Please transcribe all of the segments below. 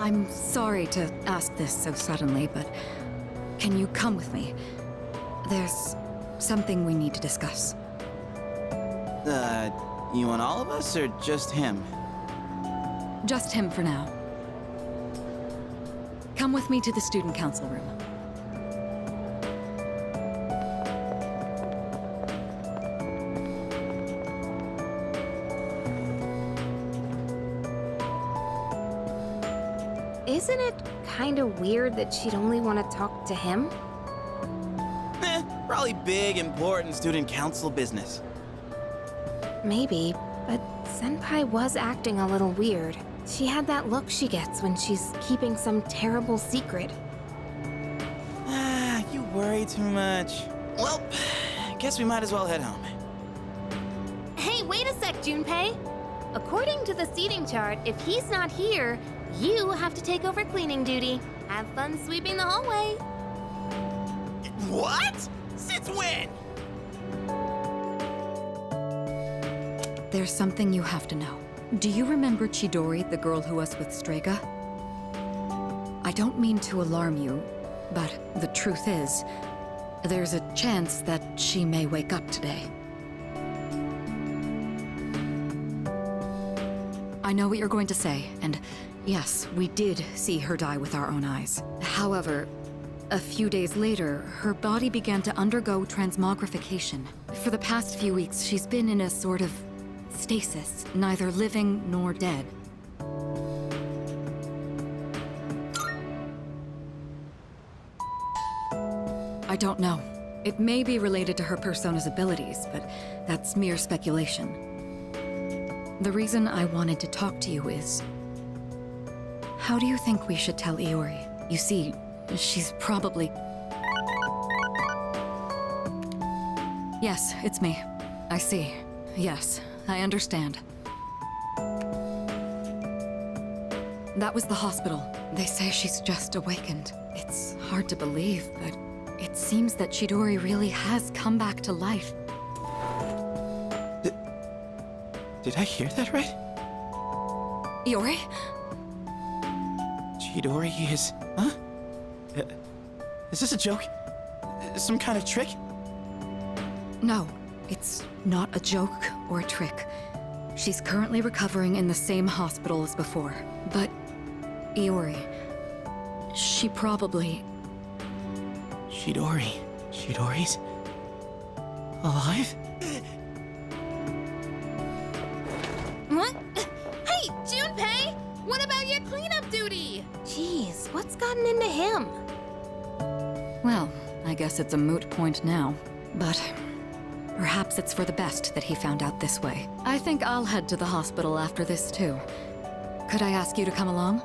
I'm sorry to ask this so suddenly, but can you come with me? There's something we need to discuss. You want all of us, or just him? Just him for now. Come with me to the student council room. Isn't it kind of weird that she'd only want to talk to him? Probably big, important student council business. Maybe, but Senpai was acting a little weird. She had that look she gets when she's keeping some terrible secret. You worry too much. Well, guess we might as well head home. Hey, wait a sec, Junpei! According to the seating chart, if he's not here, you have to take over cleaning duty. Have fun sweeping the hallway. What? Since when? There's something you have to know. Do you remember Chidori, the girl who was with Strega? I don't mean to alarm you, but the truth is, there's a chance that she may wake up today. I know what you're going to say, and yes, we did see her die with our own eyes. However, a few days later, her body began to undergo transmogrification. For the past few weeks, she's been in a sort of stasis, neither living nor dead. I don't know. It may be related to her persona's abilities, but that's mere speculation. The reason I wanted to talk to you is... how do you think we should tell Iori? You see, she's probably... Yes, it's me. I see. Yes, I understand. That was the hospital. They say she's just awakened. It's hard to believe, but it seems that Chidori really has come back to life. Did I hear that right? Iori? Chidori is... Huh? Is this a joke? Some kind of trick? No, it's not a joke or a trick. She's currently recovering in the same hospital as before. But, Iori, she probably... Chidori's... alive? What? Hey, Junpei! What about your cleanup duty? Jeez, what's gotten into him? Well, I guess it's a moot point now. But perhaps it's for the best that he found out this way. I think I'll head to the hospital after this too. Could I ask you to come along?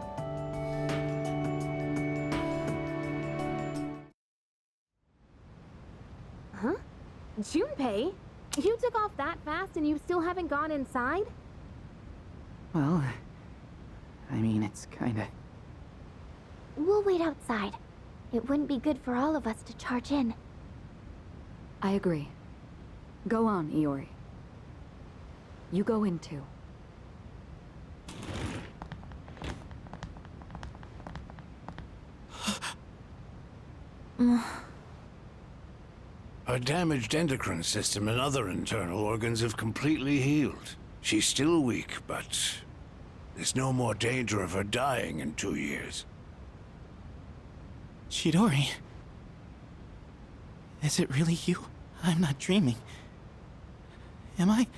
Huh? Junpei? You took off that fast and you still haven't gone inside? Well, I mean, it's kinda... We'll wait outside. It wouldn't be good for all of us to charge in. I agree. Go on, Iori. You go in too. Her damaged endocrine system and other internal organs have completely healed. She's still weak, but there's no more danger of her dying in 2 years. Chidori? Is it really you? I'm not dreaming. Am I?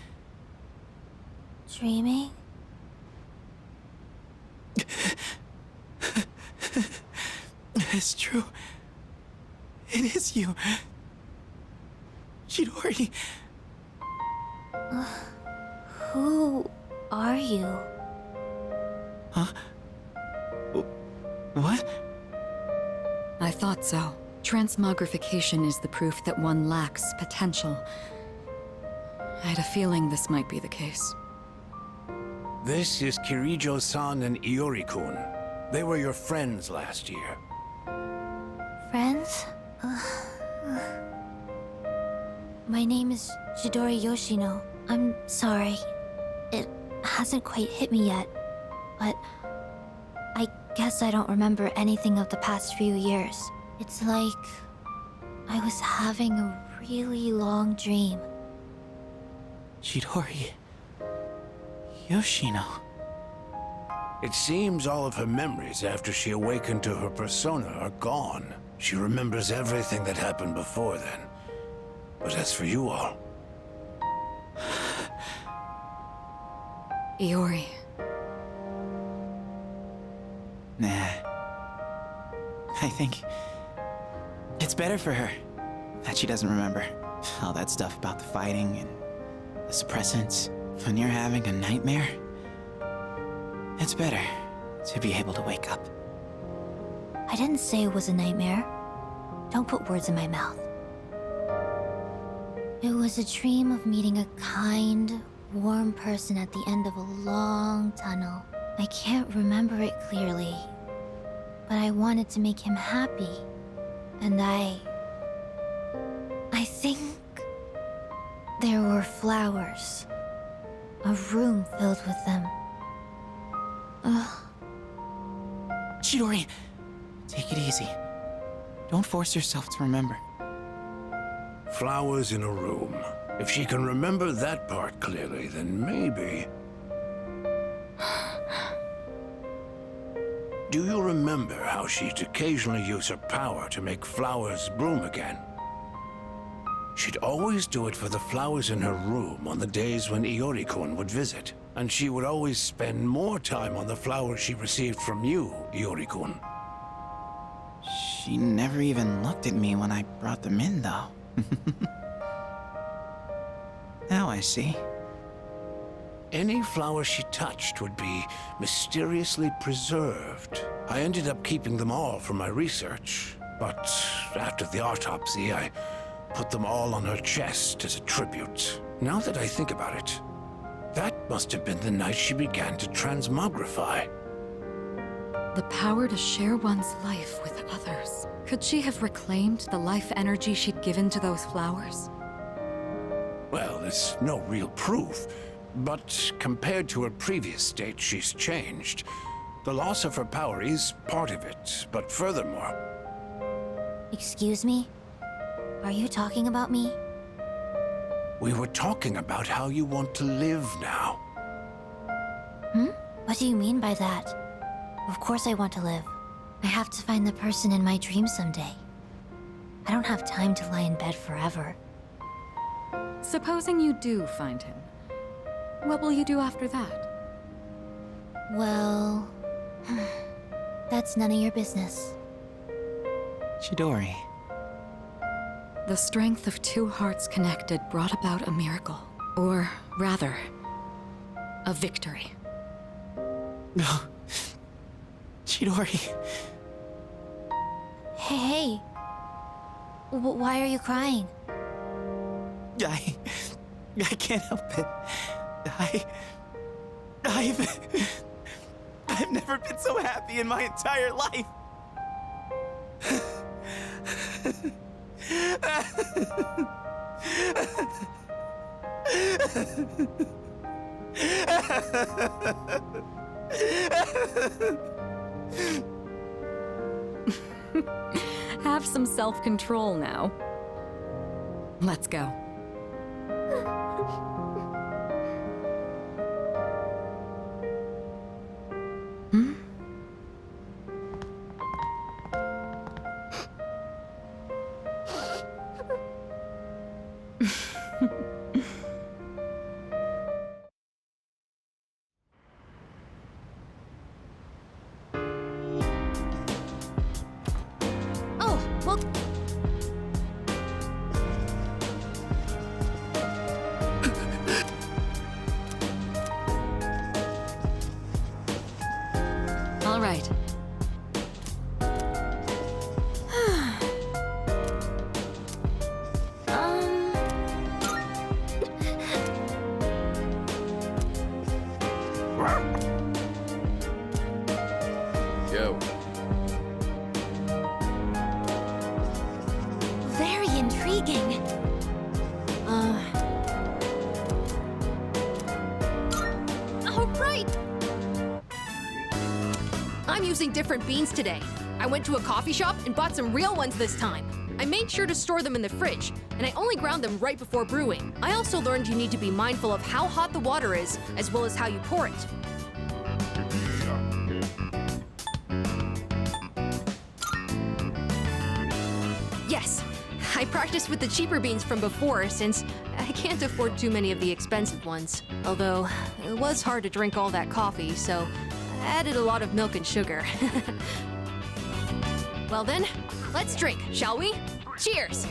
Dreaming? It's true. It is you. Chidori. Who are you? Huh? What? I thought so. Transmogrification is the proof that one lacks potential. I had a feeling this might be the case. This is Kirijo-san and Iori-kun. They were your friends last year. Friends? My name is Chidori Yoshino. I'm sorry. It hasn't quite hit me yet. But I guess I don't remember anything of the past few years. It's like I was having a really long dream. Chidori. Yoshino. It seems all of her memories after she awakened to her persona are gone. She remembers everything that happened before then. But as for you all... Iori. Nah. I think it's better for her that she doesn't remember all that stuff about the fighting and the suppressants. When you're having a nightmare, it's better to be able to wake up. I didn't say it was a nightmare. Don't put words in my mouth. It was a dream of meeting a kind, warm person at the end of a long tunnel. I can't remember it clearly, but I wanted to make him happy. And I think there were flowers. A room filled with them. Chidori, take it easy. Don't force yourself to remember. Flowers in a room. If she can remember that part clearly, then maybe... Do you remember how she'd occasionally use her power to make flowers bloom again? She'd always do it for the flowers in her room on the days when Iori-kun would visit. And she would always spend more time on the flowers she received from you, Iori-kun. She never even looked at me when I brought them in, though. Now I see. Any flower she touched would be mysteriously preserved. I ended up keeping them all for my research, but after the autopsy, I put them all on her chest as a tribute. Now that I think about it, that must have been the night she began to transmogrify. The power to share one's life with others. Could she have reclaimed the life energy she'd given to those flowers? Well, there's no real proof, but compared to her previous state, she's changed. The loss of her power is part of it, but furthermore... Excuse me? Are you talking about me? We were talking about how you want to live now. What do you mean by that? Of course I want to live. I have to find the person in my dream someday. I don't have time to lie in bed forever. Supposing you do find him, what will you do after that? Well... that's none of your business. Chidori. The strength of two hearts connected brought about a miracle. Or rather, a victory. No. Chidori. Hey. Why are you crying? I can't help it. I've never been so happy in my entire life. Have some self-control now. Let's go. Oh, well... All right. Yo. Very intriguing. All right. I'm using different beans today. I went to a coffee shop and bought some real ones this time. I made sure to store them in the fridge, and I only ground them right before brewing. I also learned you need to be mindful of how hot the water is, as well as how you pour it. Yes, I practiced with the cheaper beans from before, since I can't afford too many of the expensive ones. Although, it was hard to drink all that coffee, so I added a lot of milk and sugar. Well then, let's drink, shall we? Cheers!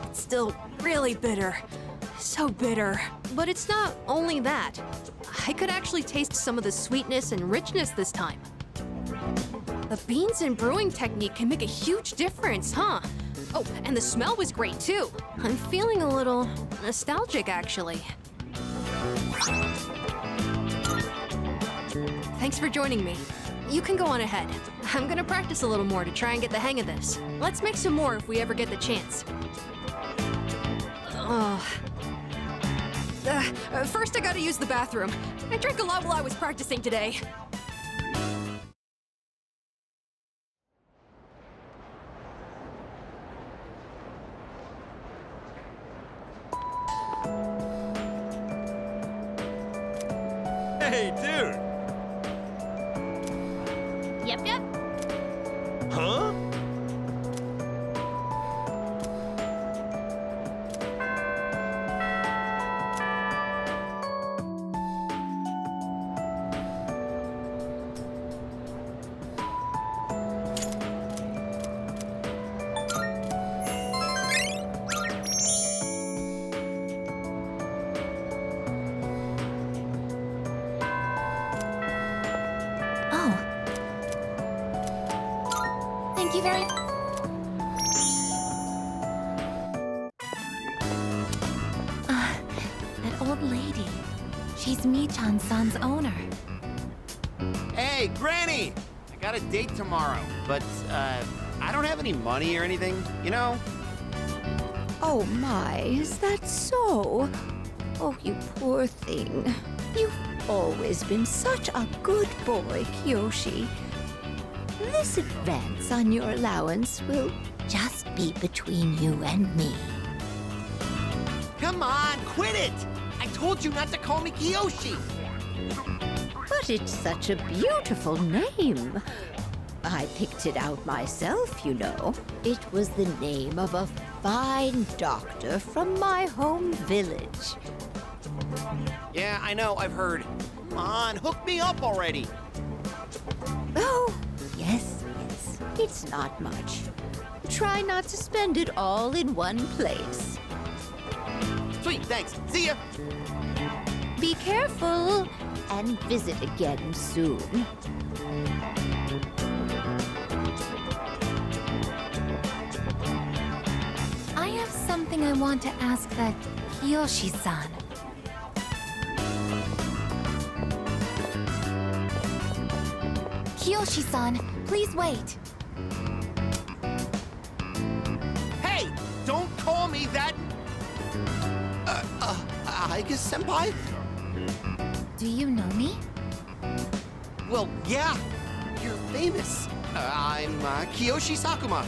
It's still really bitter. So bitter. But it's not only that. I could actually taste some of the sweetness and richness this time. The beans and brewing technique can make a huge difference, huh? Oh, and the smell was great too. I'm feeling a little nostalgic, actually. Thanks for joining me. You can go on ahead. I'm gonna practice a little more to try and get the hang of this. Let's make some more if we ever get the chance. First I gotta use the bathroom. I drank a lot while I was practicing today. Hey, dude! Yep. Huh? Oh. Thank you very... that old lady. She's Mi-chan-san's owner. Hey, Granny! I got a date tomorrow, but, I don't have any money or anything, you know? Oh my, is that so? Oh, you poor thing. You've always been such a good boy, Kiyoshi. This advance on your allowance will just be between you and me. Come on, quit it! I told you not to call me Kiyoshi! But it's such a beautiful name. I picked it out myself, you know. It was the name of a fine doctor from my home village. Yeah, I know, I've heard. Come on, hook me up already! Oh, yes. It's not much. Try not to spend it all in one place. Sweet, thanks. See ya! Be careful and visit again soon. I have something I want to ask that Kiyoshi-san. Kiyoshi-san, please wait. Hey! Don't call me that! Aigis senpai? Do you know me? Well, yeah. You're famous. I'm Kiyoshi Sakuma.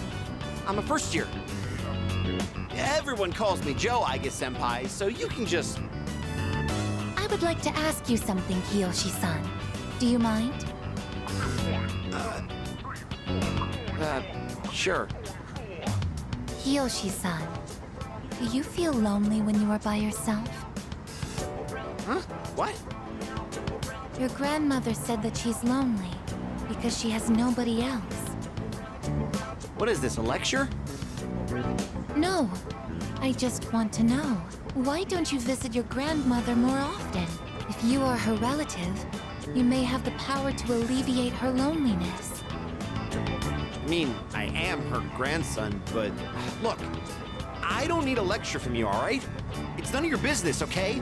I'm a first year. Everyone calls me Joe Aigis senpai, so you can just... I would like to ask you something, Kiyoshi-san. Do you mind? Sure. Kiyoshi-san, do you feel lonely when you are by yourself? Huh? What? Your grandmother said that she's lonely because she has nobody else. What is this, a lecture? No, I just want to know. Why don't you visit your grandmother more often? If you are her relative, you may have the power to alleviate her loneliness. I mean, I am her grandson, but look, I don't need a lecture from you, all right? It's none of your business, okay?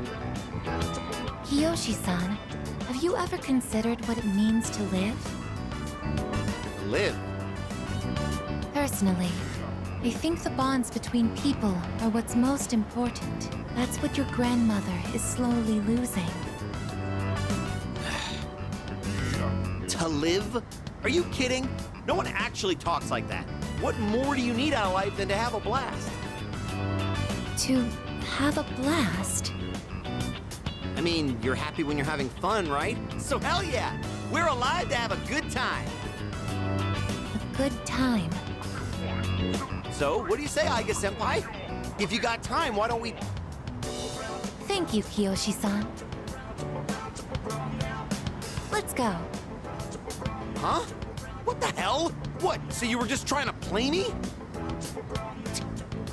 Kiyoshi-san, have you ever considered what it means to live? Live. Personally, I think the bonds between people are what's most important. That's what your grandmother is slowly losing. To live? Are you kidding? No one actually talks like that. What more do you need out of life than to have a blast? To have a blast? I mean, you're happy when you're having fun, right? So hell yeah! We're alive to have a good time. A good time. So, what do you say, Aigis-senpai? If you got time, why don't we... Thank you, Kiyoshi-san. Let's go. Huh? What the hell? What, so you were just trying to play me?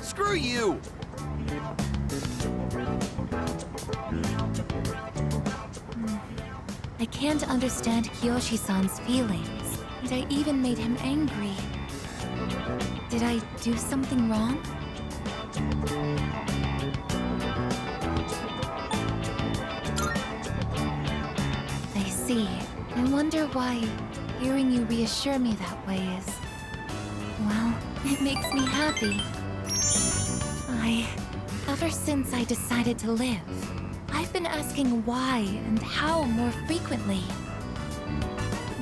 Screw you! I can't understand Kiyoshi-san's feelings, and I even made him angry. Did I do something wrong? I see. I wonder why hearing you reassure me that way is... well, it makes me happy. Ever since I decided to live, I've been asking why and how more frequently.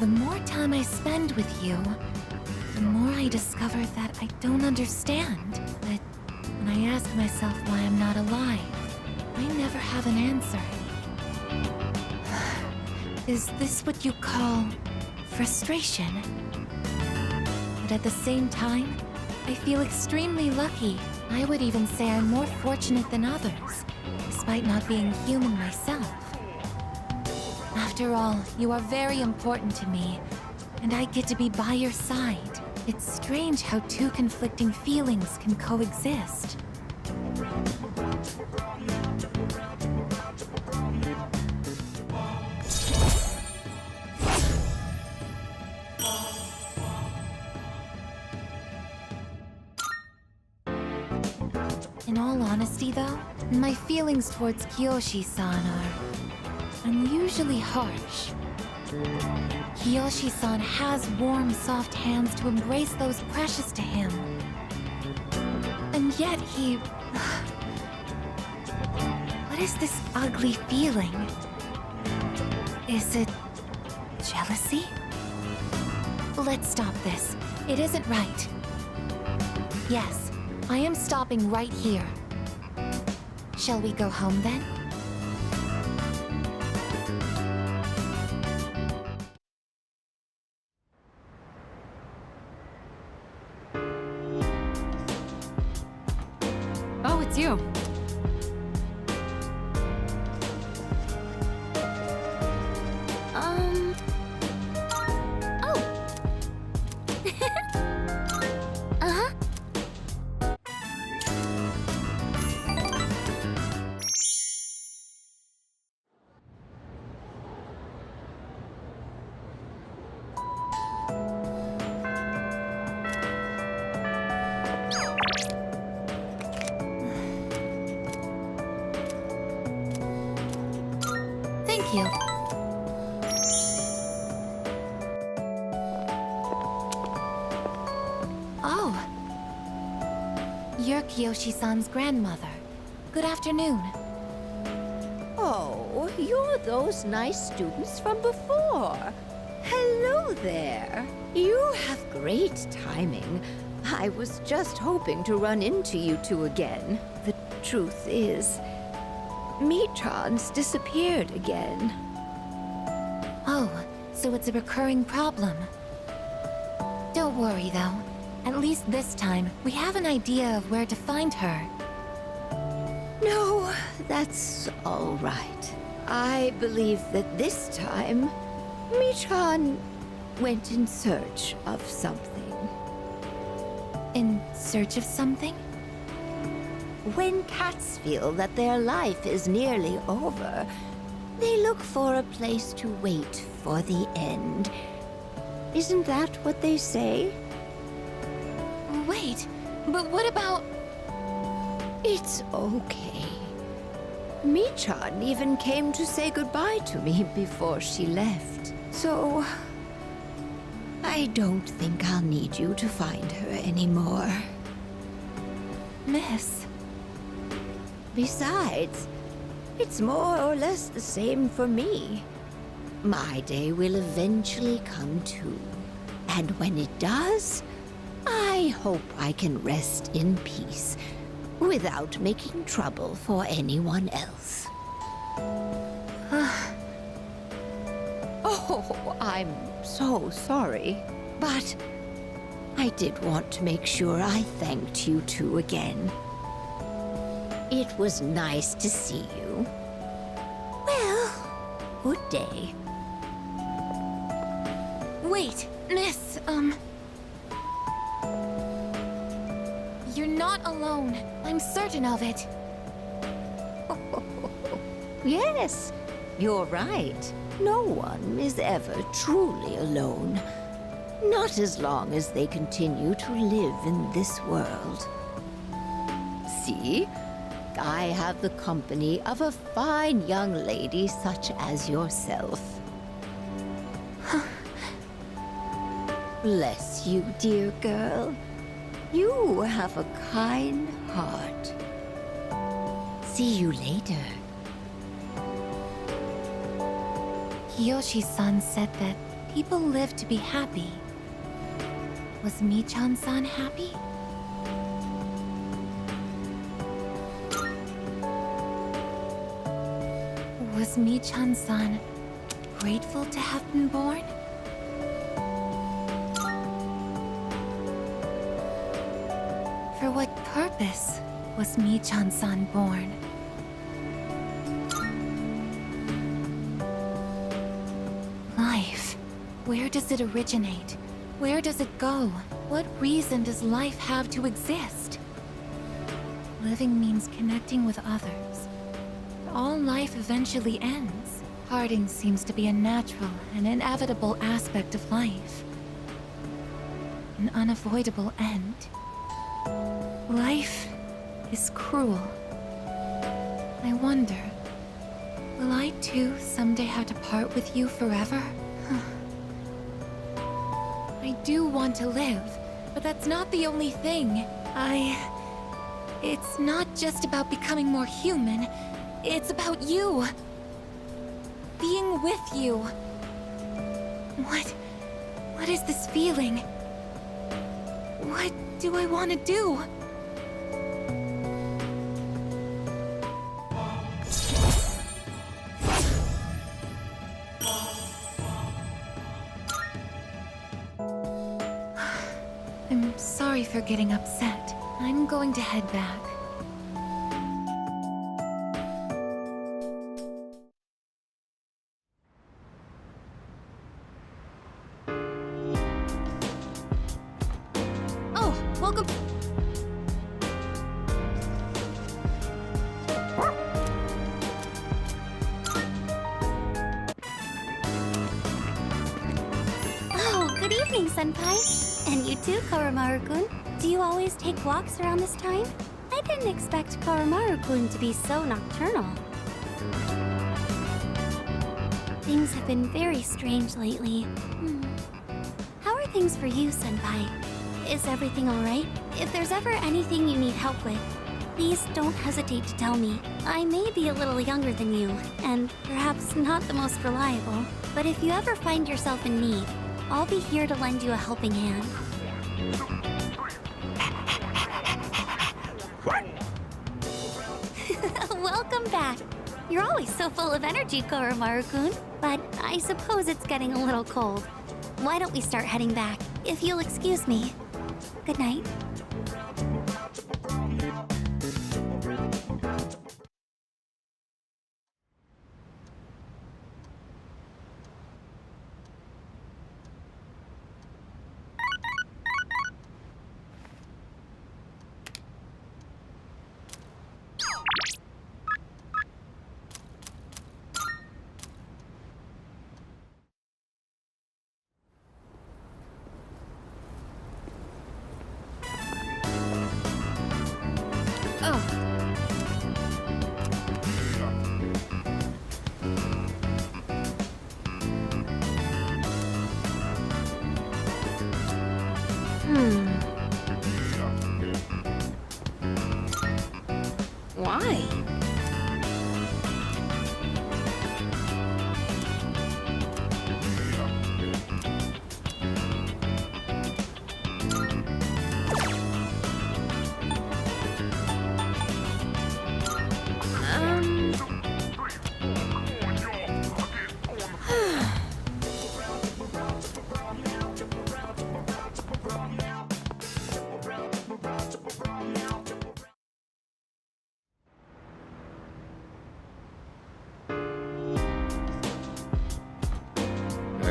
The more time I spend with you, the more I discover that I don't understand. But when I ask myself why I'm not alive, I never have an answer. Is this what you call frustration? But at the same time, I feel extremely lucky. I would even say I'm more fortunate than others, despite not being human myself. After all, you are very important to me, and I get to be by your side. It's strange how two conflicting feelings can coexist. In all honesty, though, my feelings towards Kiyoshi-san are unusually harsh. Kiyoshi-san has warm, soft hands to embrace those precious to him. And yet he... what is this ugly feeling? Is it... jealousy? Let's stop this. It isn't right. Yes, I am stopping right here. Shall we go home then? Oh, it's you. Oh! Uh-huh. Thank you. Oh. You're Kiyoshi-san's grandmother. Good afternoon. Oh, you're those nice students from before. Hello there. You have great timing. I was just hoping to run into you two again. The truth is, Mitran's disappeared again. Oh, so it's a recurring problem. Don't worry, though. At least this time, we have an idea of where to find her. No, that's all right. I believe that this time, Mitran went in search of something. In search of something? When cats feel that their life is nearly over, they look for a place to wait for the end. Isn't that what they say? Wait, but what about... It's okay. Mitran even came to say goodbye to me before she left. So... I don't think I'll need you to find her anymore. Miss... Besides, it's more or less the same for me. My day will eventually come too. And when it does, I hope I can rest in peace without making trouble for anyone else. Oh, I'm so sorry. But I did want to make sure I thanked you two again. It was nice to see you. Well, good day. Wait, miss, You're not alone. I'm certain of it. Yes, you're right. No one is ever truly alone. Not as long as they continue to live in this world. See? I have the company of a fine young lady such as yourself. Bless you, dear girl. You have a kind heart. See you later. Kiyoshi-san said that people live to be happy. Was Michan-san happy? Was Michan-san grateful to have been born? For what purpose was Michan-san born? Life. Where does it originate? Where does it go? What reason does life have to exist? Living means connecting with others. All life eventually ends. Parting seems to be a natural and inevitable aspect of life. An unavoidable end. Life is cruel. I wonder, will I too someday have to part with you forever? I do want to live, but that's not the only thing. It's not just about becoming more human. It's about you. Being with you. What is this feeling? What do I want to do? I'm sorry for getting upset. I'm going to head back. Oh, welcome. Oh, good evening, Senpai. And you too, Koromaru-kun. Do you always take walks around this time? I didn't expect Koromaru-kun to be so nocturnal. Things have been very strange lately. How are things for you, Senpai? Is everything alright? If there's ever anything you need help with, please don't hesitate to tell me. I may be a little younger than you, and perhaps not the most reliable, but if you ever find yourself in need, I'll be here to lend you a helping hand. Welcome back. You're always so full of energy, Koromaru-kun, but I suppose it's getting a little cold. Why don't we start heading back, if you'll excuse me. Good night. Why?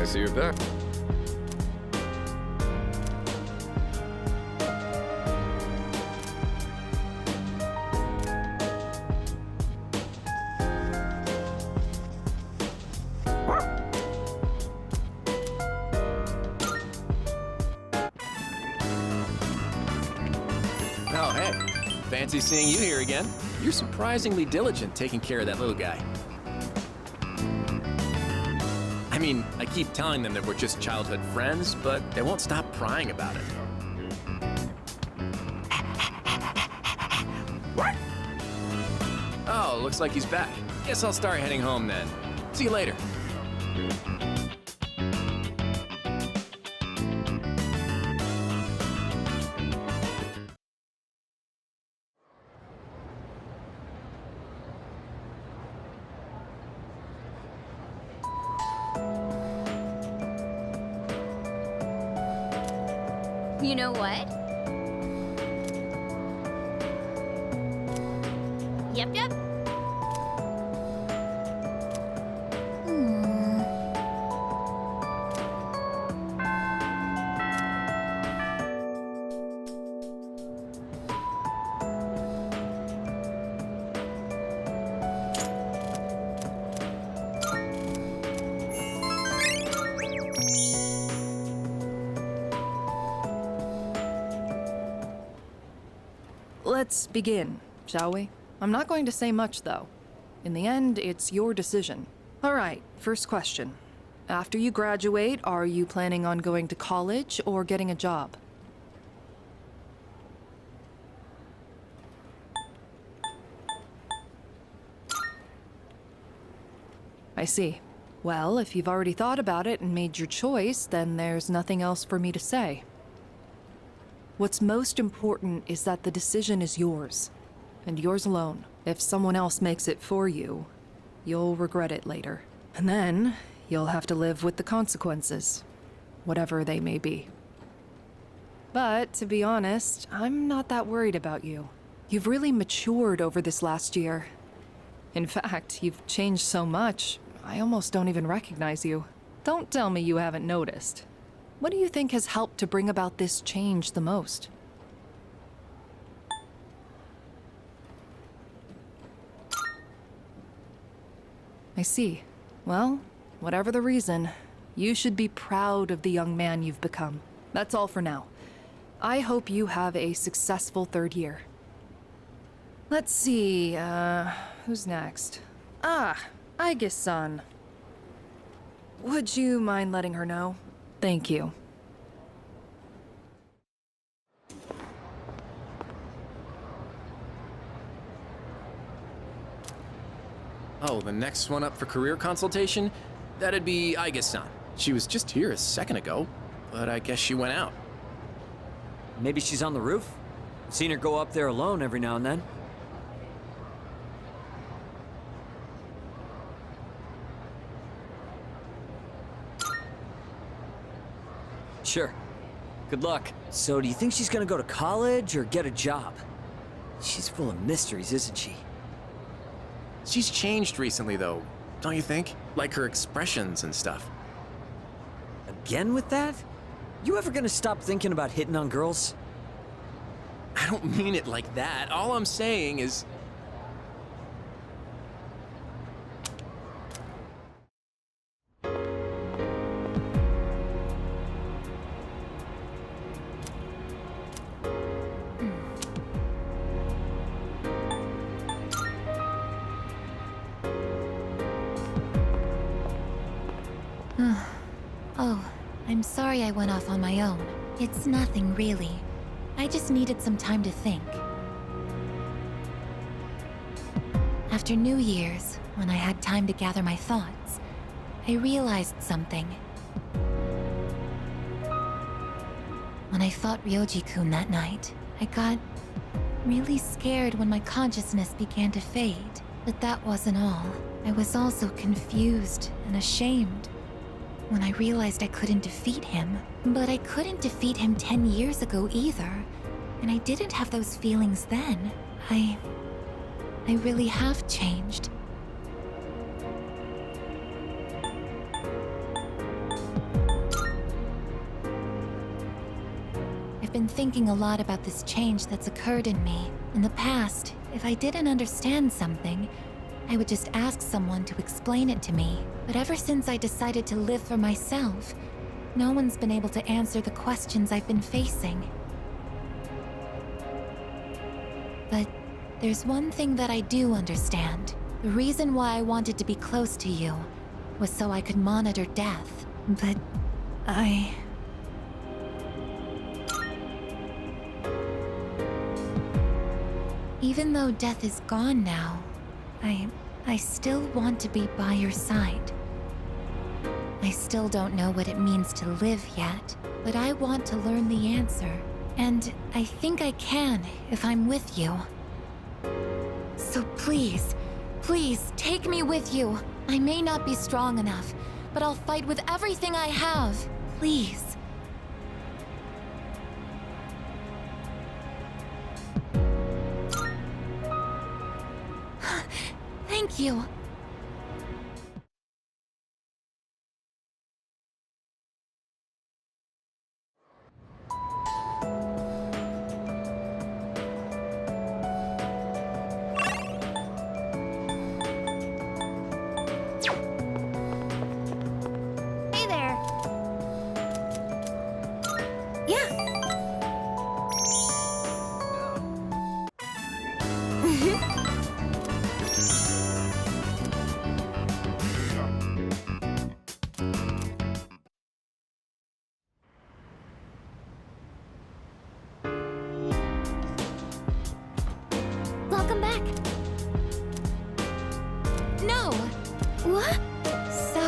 I see you're back. Oh, hey. Fancy seeing you here again. You're surprisingly diligent taking care of that little guy. I mean, I keep telling them that we're just childhood friends, but they won't stop prying about it. Oh, looks like he's back. Guess I'll start heading home then. See you later. You know what? Yep. Let's begin, shall we? I'm not going to say much, though. In the end, it's your decision. All right, first question. After you graduate, are you planning on going to college or getting a job? I see. Well, if you've already thought about it and made your choice, then there's nothing else for me to say. What's most important is that the decision is yours, and yours alone. If someone else makes it for you, you'll regret it later. And then, you'll have to live with the consequences, whatever they may be. But, to be honest, I'm not that worried about you. You've really matured over this last year. In fact, you've changed so much, I almost don't even recognize you. Don't tell me you haven't noticed. What do you think has helped to bring about this change the most? I see. Well, whatever the reason, you should be proud of the young man you've become. That's all for now. I hope you have a successful third year. Let's see, who's next? Aigis-san. Would you mind letting her know? Thank you. Oh, the next one up for career consultation? That'd be Aigis-san. She was just here a second ago, but I guess she went out. Maybe she's on the roof? I've seen her go up there alone every now and then. Sure. Good luck. So, do you think she's gonna go to college or get a job? She's full of mysteries, isn't she? She's changed recently, though, don't you think? Like her expressions and stuff. Again with that? You ever gonna stop thinking about hitting on girls? I don't mean it like that. All I'm saying is... Oh, I'm sorry I went off on my own. It's nothing, really. I just needed some time to think. After New Year's, when I had time to gather my thoughts, I realized something. When I fought Ryoji-kun that night, I got really scared when my consciousness began to fade. But that wasn't all. I was also confused and ashamed when I realized I couldn't defeat him. But I couldn't defeat him 10 years ago either, and I didn't have those feelings then. I really have changed. been thinking a lot about this change that's occurred in me. In the past, if I didn't understand something, I would just ask someone to explain it to me. But ever since I decided to live for myself, no one's been able to answer the questions I've been facing. But there's one thing that I do understand. The reason why I wanted to be close to you was so I could monitor death. But even though death is gone now, I still want to be by your side. I still don't know what it means to live yet, but I want to learn the answer. And I think I can if I'm with you. So please, please, take me with you. I may not be strong enough, but I'll fight with everything I have. Please. Thank you. Hey there. Welcome back. No! What? So,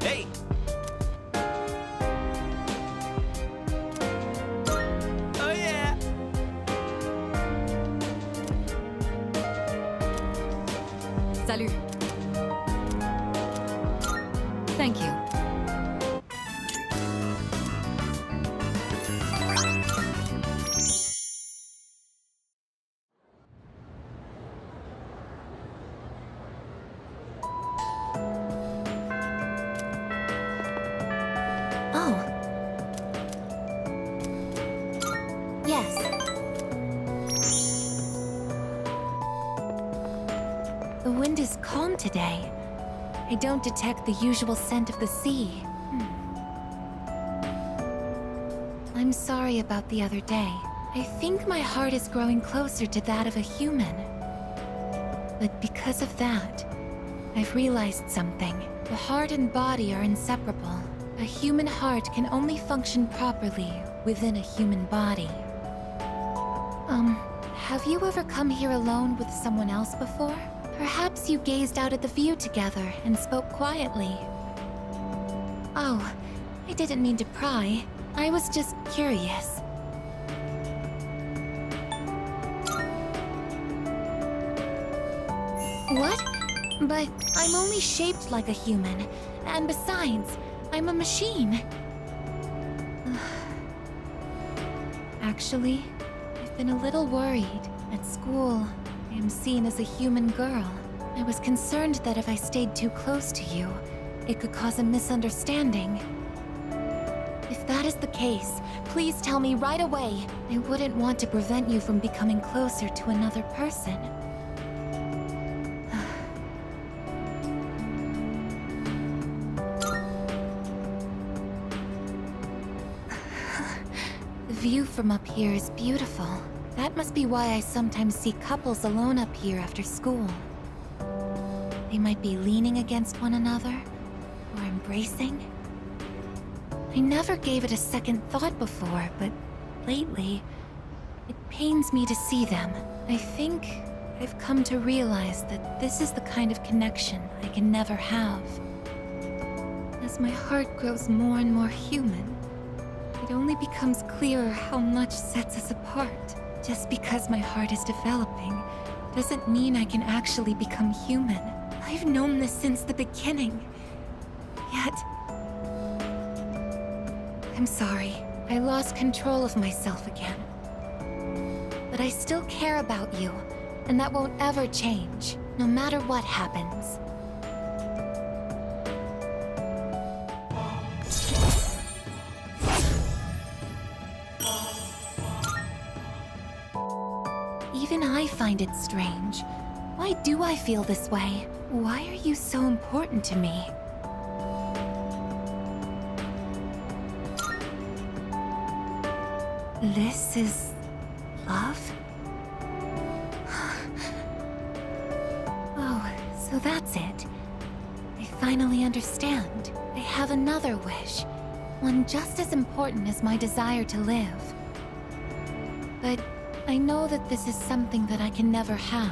Hey! Oh yeah! Salut. Thank you. oh. Yes. The wind is calm today. I don't detect the usual scent of the sea. I'm sorry about the other day. I think my heart is growing closer to that of a human. But because of that, I've realized something. The heart and body are inseparable. A human heart can only function properly within a human body. Have you ever come here alone with someone else before? Perhaps you gazed out at the view together and spoke quietly. Oh, I didn't mean to pry. I was just curious. What? But I'm only shaped like a human. And besides, I'm a machine. Actually, I've been a little worried. At school, I am seen as a human girl. I was concerned that if I stayed too close to you, it could cause a misunderstanding. If that is the case, please tell me right away. I wouldn't want to prevent you from becoming closer to another person. The view from up here is beautiful. That must be why I sometimes see couples alone up here after school. They might be leaning against one another, or embracing. I never gave it a second thought before, but lately, it pains me to see them. I think I've come to realize that this is the kind of connection I can never have. As my heart grows more and more human, it only becomes clearer how much sets us apart. Just because my heart is developing doesn't mean I can actually become human. I've known this since the beginning. Yet... I'm sorry. I lost control of myself again. But I still care about you, and that won't ever change, no matter what happens. Even I find it strange. Why do I feel this way? Why are you so important to me? This is love? Oh, so that's it. I finally understand. I have another wish. One just as important as my desire to live. But I know that this is something that I can never have.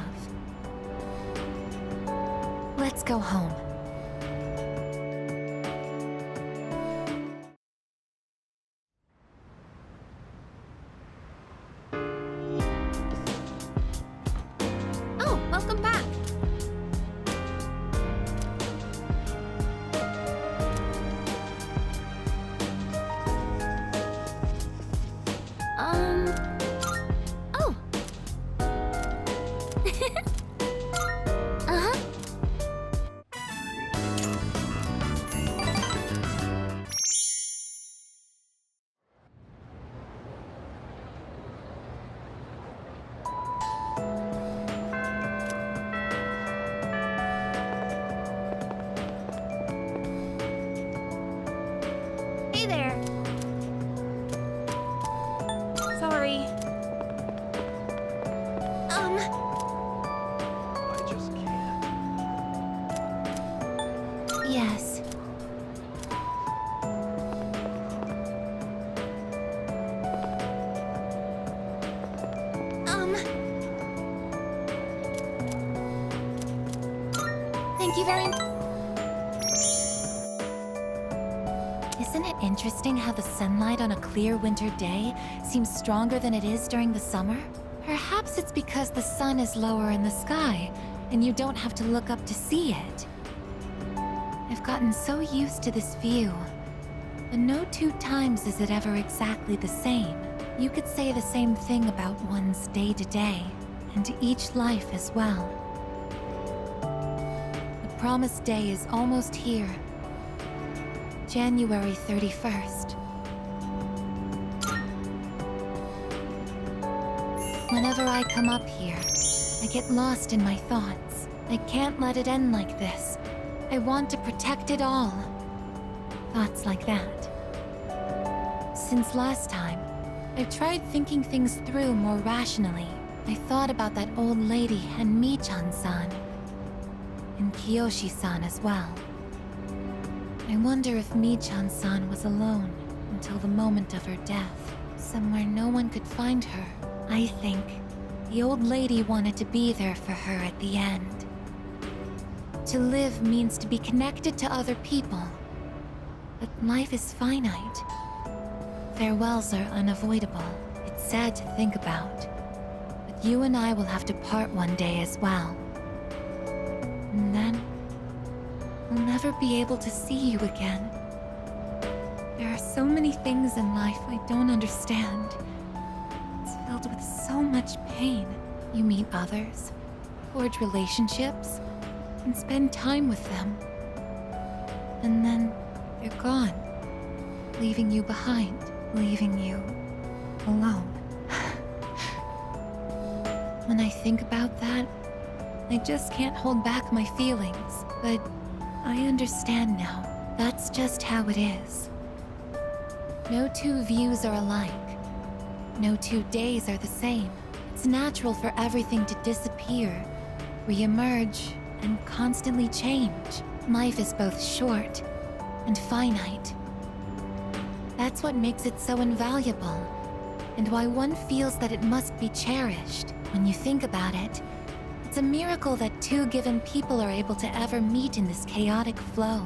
Let's go home. Oh, welcome back. Oh. Uh-huh. Hey there. Sorry. I just can't. Yes. Thank you very much. Isn't it interesting how the sunlight on a clear winter day seems stronger than it is during the summer? Perhaps it's because the sun is lower in the sky, and you don't have to look up to see it. I've gotten so used to this view, but no two times is it ever exactly the same. You could say the same thing about one's day-to-day, and each life as well. The promised day is almost here. January 31st. Whenever I come up here, I get lost in my thoughts. I can't let it end like this. I want to protect it all. Thoughts like that. Since last time, I've tried thinking things through more rationally. I thought about that old lady and Michan-san. And Kiyoshi-san as well. I wonder if Michan-san was alone until the moment of her death, somewhere no one could find her. I think the old lady wanted to be there for her at the end. To live means to be connected to other people, but life is finite. Farewells are unavoidable. It's sad to think about, but you and I will have to part one day as well. And then I'll never be able to see you again. There are so many things in life I don't understand. It's filled with so much pain. You meet others, forge relationships, and spend time with them. And then they're gone, leaving you behind, leaving you alone. When I think about that, I just can't hold back my feelings, but I understand now. That's just how it is. No two views are alike. No 2 days are the same. It's natural for everything to disappear, re-emerge, and constantly change. Life is both short and finite. That's what makes it so invaluable, and why one feels that it must be cherished. When you think about it, it's a miracle that two given people are able to ever meet in this chaotic flow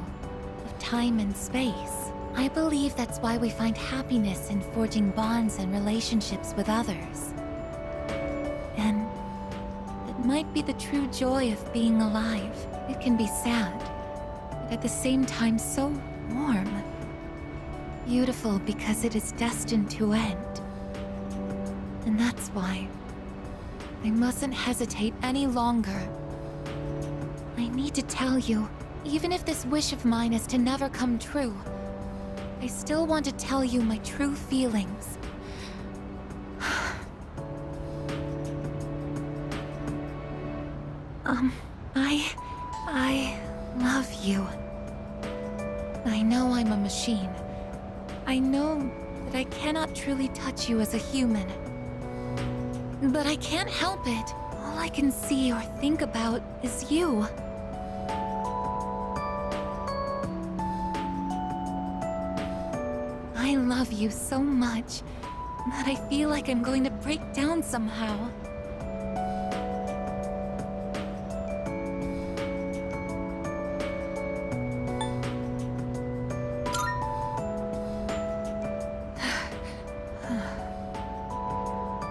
of time and space. I believe that's why we find happiness in forging bonds and relationships with others. And it might be the true joy of being alive. It can be sad, but at the same time so warm. Beautiful because it is destined to end. And that's why I mustn't hesitate any longer. I need to tell you, even if this wish of mine is to never come true, I still want to tell you my true feelings. I love you. I know I'm a machine. I know that I cannot truly touch you as a human. But I can't help it. All I can see or think about is you. I love you so much that I feel like I'm going to break down somehow.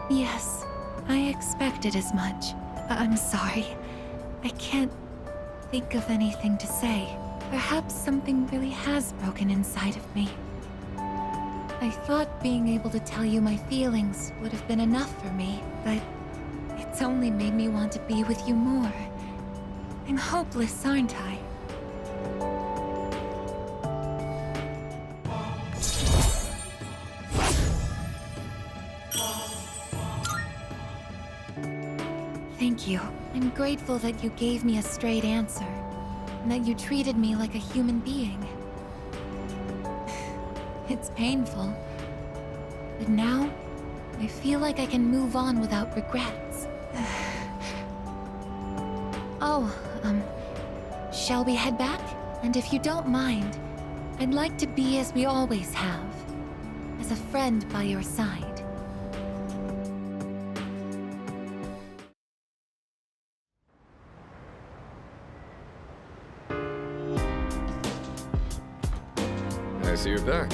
Yes, I expected as much. I'm sorry. I can't think of anything to say. Perhaps something really has broken inside of me. I thought being able to tell you my feelings would have been enough for me, but it's only made me want to be with you more. I'm hopeless, aren't I? Thank you. I'm grateful that you gave me a straight answer, and that you treated me like a human being. It's painful, but now I feel like I can move on without regrets. Shall we head back? And if you don't mind, I'd like to be as we always have, as a friend by your side. I see you're back.